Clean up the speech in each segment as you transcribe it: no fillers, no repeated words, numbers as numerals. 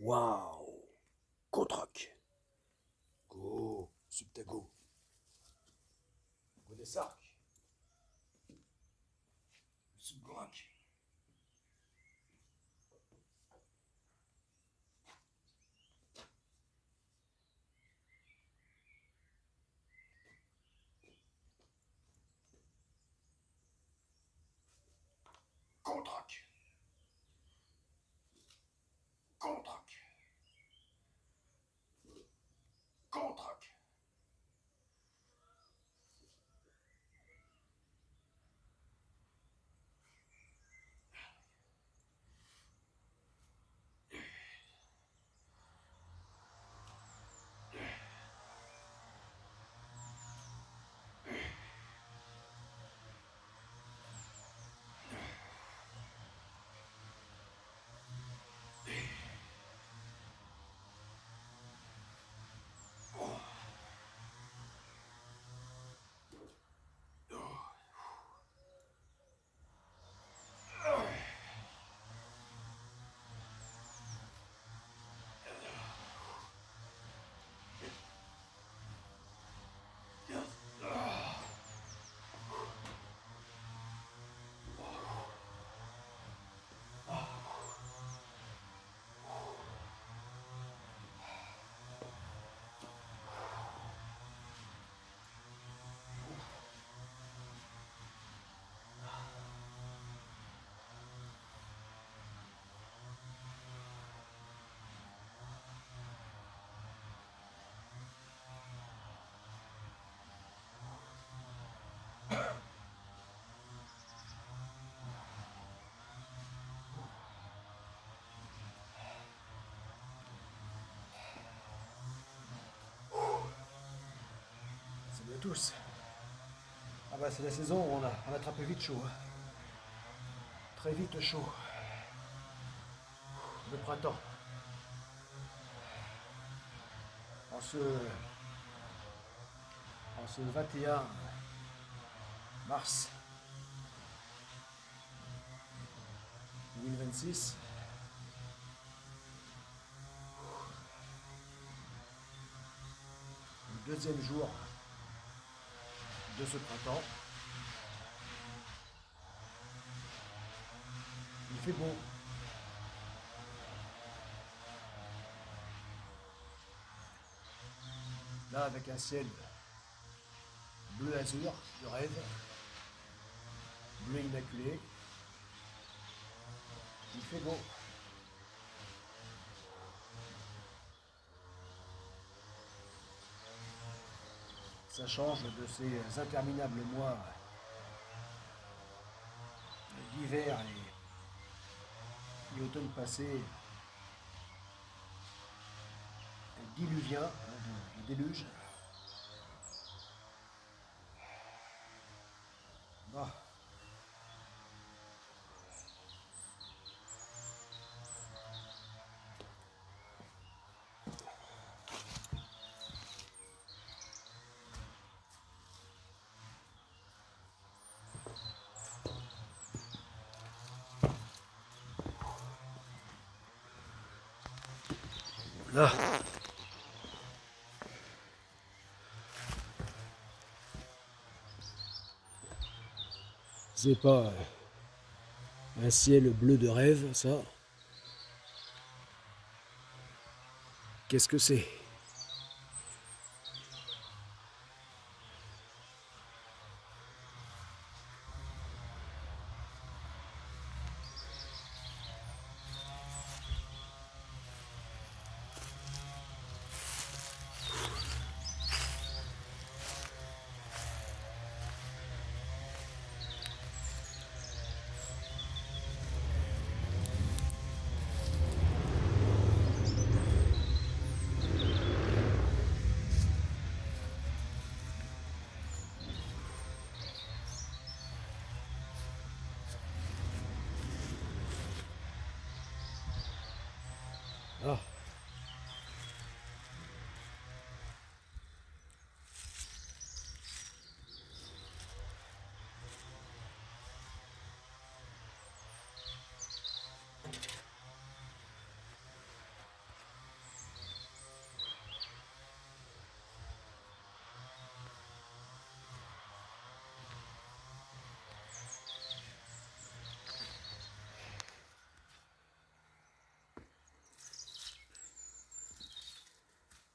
Waouh! Contrac. Go. Subtago. Go des sarcs. Subgrac. Contrac. Contrac. Contrac. Salut à tous. Ah bah c'est la saison où on attrape vite chaud, hein. Très vite chaud. Le printemps. En ce 21 mars 2026, le deuxième jour de ce printemps. Il fait beau. Là avec un ciel bleu azur de rêve, bleu immaculé. Il fait beau. Ça change de ces interminables mois d'hiver et automne passé, diluvien, hein, de déluge. Bah, là, c'est pas un ciel bleu de rêve, ça. Qu'est-ce que c'est? Ah,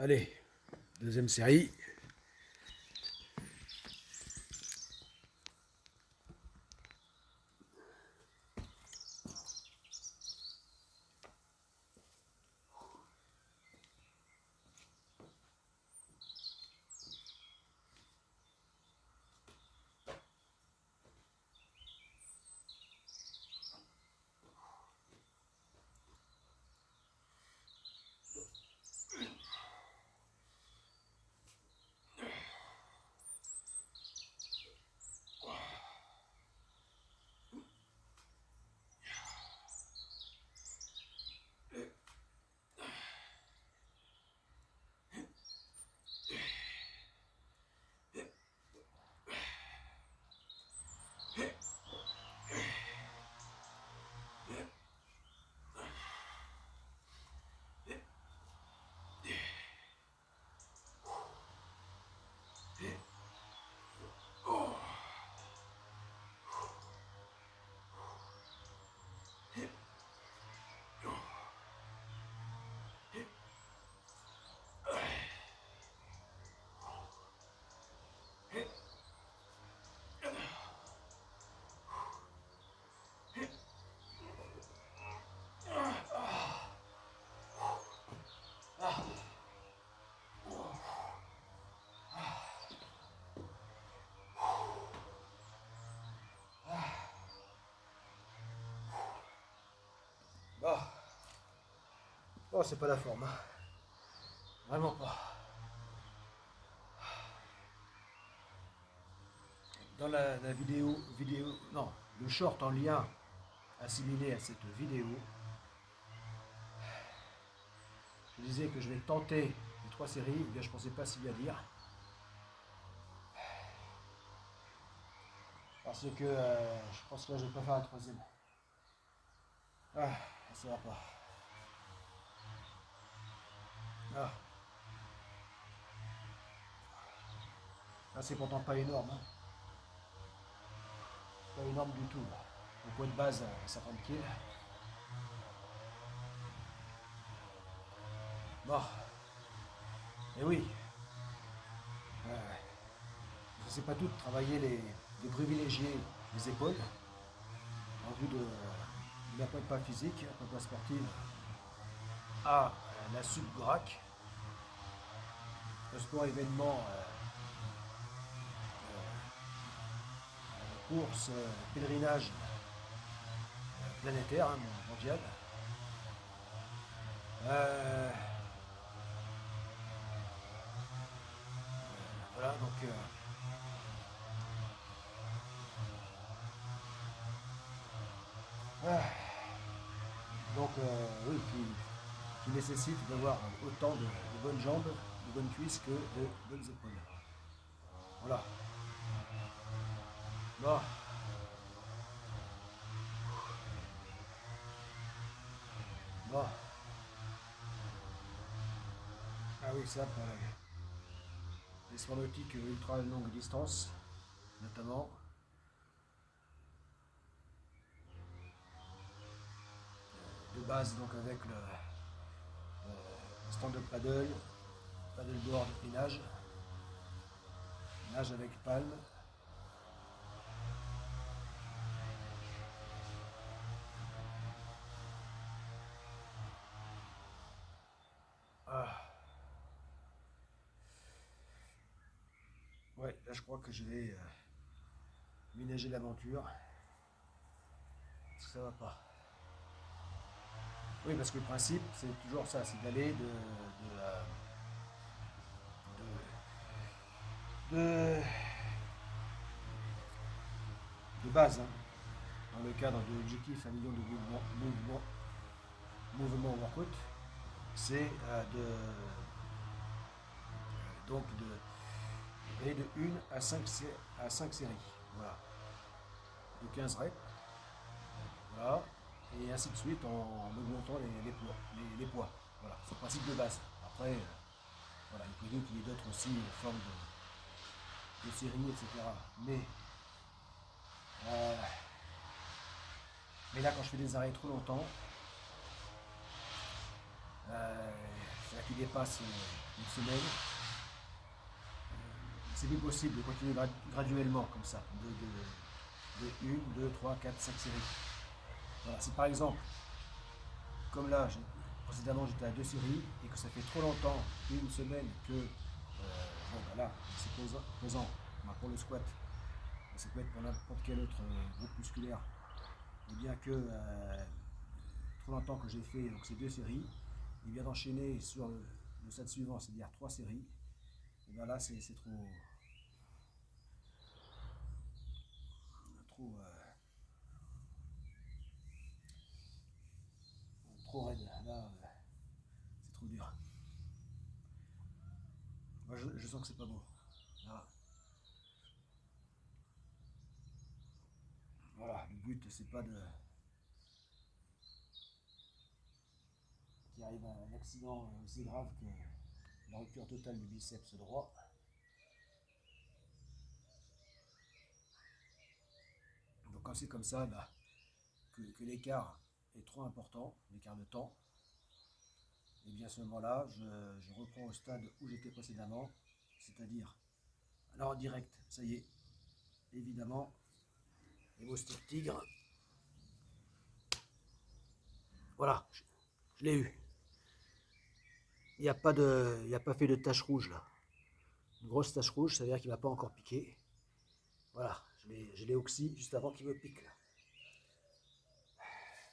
Allez, deuxième série. Bon, oh, c'est pas la forme, hein. Vraiment pas. Dans la vidéo, non, le short en lien assimilé à cette vidéo, je disais que je vais tenter les 3 séries, eh bien je pensais pas s'y à dire. Parce que je pense que là je vais pas faire la 3e. Ah, ça va pas. Ah, là c'est pourtant pas énorme, hein. Pas énorme du tout. Là. Le poids de base à 50 kg. Bon, et oui, je sais pas tout de travailler de privilégier les épaules en vue de la prépa physique, la prépa sportive à la subgrac, le sport événement, course, pèlerinage planétaire, hein, mondial. Voilà, donc oui, qui nécessite d'avoir autant de bonnes jambes, de bonnes cuisses que de bonnes épaules. Voilà. Bon. Bon. Ah oui, ça pour les sports nautiques ultra longue distance, notamment. De base, donc avec le stand-up paddleboard et nage. Nage avec palme. Ah. Ouais, là je crois que je vais ménager l'aventure. Parce que ça va pas. Oui, parce que le principe, c'est toujours ça, c'est d'aller de, de base, hein, dans le cadre de l'objectif 1 million de mouvements workout, c'est d'aller de 1 à 5 séries. Voilà. De 15 reps. Voilà. Et ainsi de suite en augmentant les poids. Voilà, c'est le principe de base. Après, voilà, il peut qu'il y ait d'autres aussi formes de séries, etc. Euh, mais là, quand je fais des arrêts trop longtemps, c'est là qui dépasse. une semaine, c'est plus possible de continuer graduellement comme ça, de 1, 2, 3, 4, 5 séries. Voilà, si par exemple, comme là, précédemment j'étais à 2 séries et que ça fait trop longtemps, une semaine, que bon bah là, c'est pesant, bah, pour le squat, ça peut être pour n'importe quel autre groupe musculaire, et bien que trop longtemps que j'ai fait donc, ces 2 séries, et bien d'enchaîner sur le set suivant, c'est-à-dire 3 séries, et bien là c'est trop raide, là c'est trop dur. Moi je sens que c'est pas bon. Là, voilà, le but c'est pas de qu'il arrive un accident aussi grave que la rupture totale du biceps droit. Donc quand c'est comme ça, bah, que l'écart est trop important, l'écart de temps, et bien à ce moment-là, je reprends au stade où j'étais précédemment, c'est-à-dire alors en direct, ça y est, évidemment, les moustiques tigres. Voilà, je l'ai eu. Il n'y a pas fait de tache rouge là. Une grosse tache rouge, ça veut dire qu'il ne m'a pas encore piqué. Voilà, je l'ai oxy juste avant qu'il me pique là.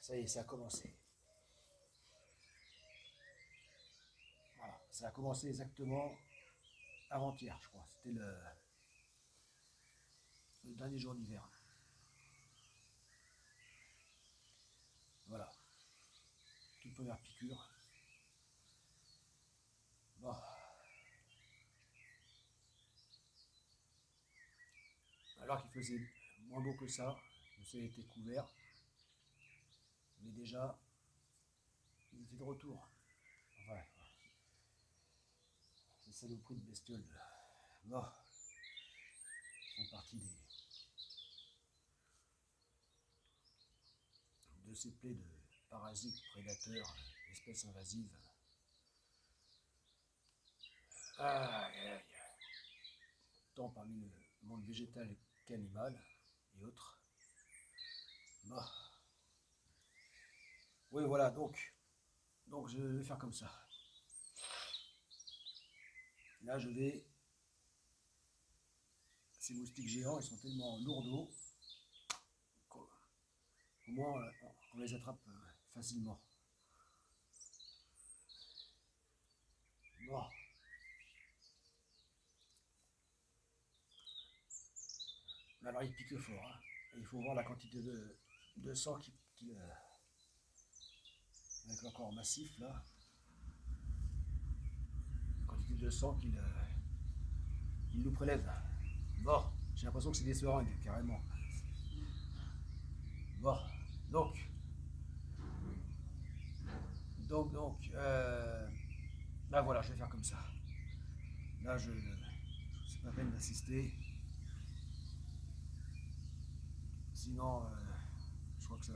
Ça y est, ça a commencé. Voilà, ça a commencé exactement avant-hier, je crois. C'était le dernier jour d'hiver. Voilà, toute première piqûre. Bon. Alors qu'il faisait moins beau que ça, le ciel était couvert, mais déjà, il était de retour. Enfin, ces saloperies de bestioles, bon, font partie de ces plaies de parasites, prédateurs, espèces invasives. Tant parmi le monde végétal qu'animal et autres. Bon. Oui, voilà, donc je vais faire comme ça. Là, ces moustiques géants, ils sont tellement lourdeaux qu'au moins on les attrape facilement. Bon. Alors il pique fort, hein. Et il faut voir la quantité de sang avec le corps massif là, la quantité de sang qu'il nous prélève. Bon, j'ai l'impression que c'est des seringues carrément. Bon, donc, ben voilà, je vais faire comme ça. Là, c'est pas peine d'assister. Sinon, je crois que ça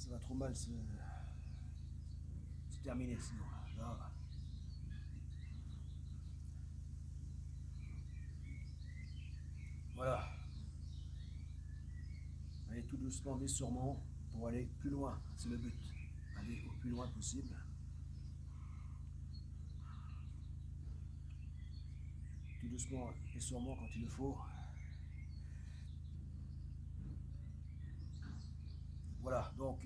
va trop mal se terminer sinon. Là, voilà. Aller tout doucement mais sûrement pour aller plus loin. C'est le but. Aller au plus loin possible. Tout doucement et sûrement quand il le faut. Voilà, donc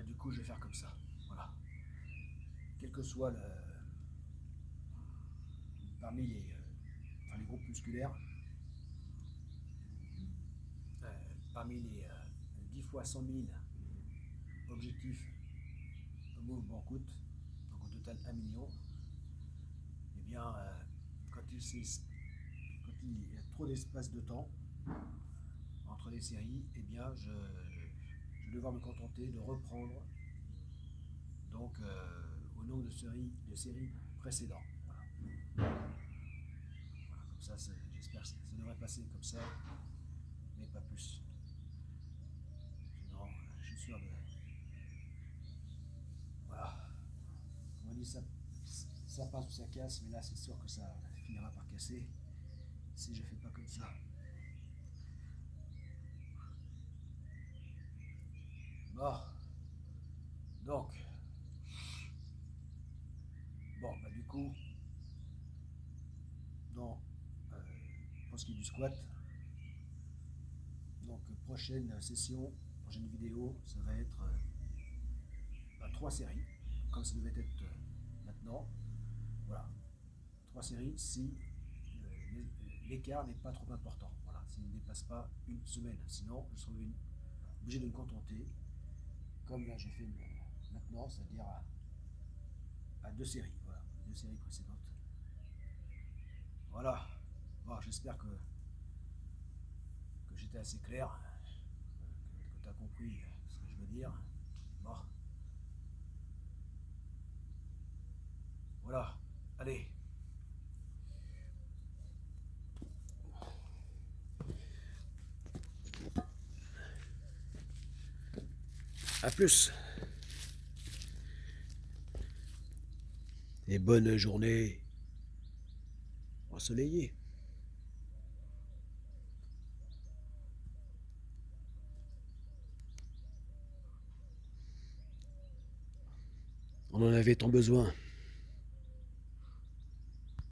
du coup je vais faire comme ça. Voilà. Quel que soit parmi les groupes musculaires, parmi les 10 fois 100 000 objectifs mouvement coûte, donc au total 1 million, et bien quand il y a trop d'espace de temps entre les séries, et bien je vais devoir me contenter de reprendre donc au nombre de séries précédentes. Voilà. Voilà, comme ça, j'espère que ça devrait passer comme ça, mais pas plus. Sinon, je suis sûr ça passe ou ça casse, mais là c'est sûr que ça finira par casser si je fais pas comme ça. Bon, donc, bon, bah du coup, dans, pour ce qui est du squat, donc prochaine session, prochaine vidéo, ça va être 3 séries, comme ça devait être maintenant. Voilà, 3 séries si l'écart n'est pas trop important. Voilà, s'il ne dépasse pas une semaine. Sinon, je serai obligé de me contenter, comme là j'ai fait maintenant, c'est-à-dire à 2 séries. Voilà, 2 séries précédentes. Voilà. Bon, j'espère que j'étais assez clair, que tu as compris ce que je veux dire. Bon, voilà. Allez. À plus. Et bonne journée ensoleillée. On en avait tant besoin.